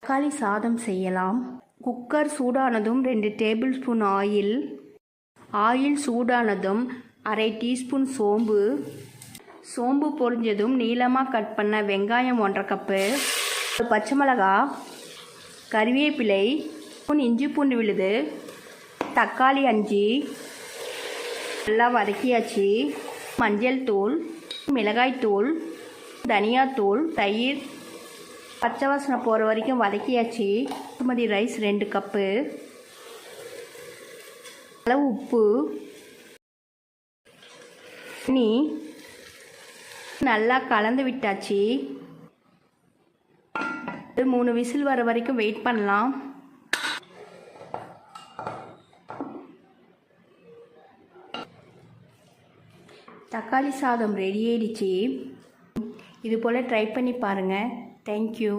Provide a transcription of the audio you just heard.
தக்காளி சாதம் செய்யலாம். குக்கர் சூடானதும் 2 டேபிள் ஸ்பூன் ஆயில் சூடானதும் அரை டீஸ்பூன் சோம்பு பொரிஞ்சதும் நீளமாக கட் பண்ண வெங்காயம் 1/2 கப்பு, பச்சை மிளகா, கறிவேப்பிலை, இஞ்சி பூண்டு விழுது, தக்காளி 5 நல்லா வதக்கியாச்சு. மஞ்சள் தூள், மிளகாய் தூள், தனியாத்தூள், தயிர் பச்சை வாசனை போகிற வரைக்கும் வதக்கியாச்சு. பாசுமதி ரைஸ் 2 கப்பு, அளவு உப்பு, தண்ணி நல்லா கலந்து விட்டாச்சு. 3 விசில் வர வரைக்கும் வெயிட் பண்ணலாம். தக்காளி சாதம் ரெடி ஆயிடுச்சு. இது போல் ட்ரை பண்ணி பாருங்கள். தேங்க்யூ.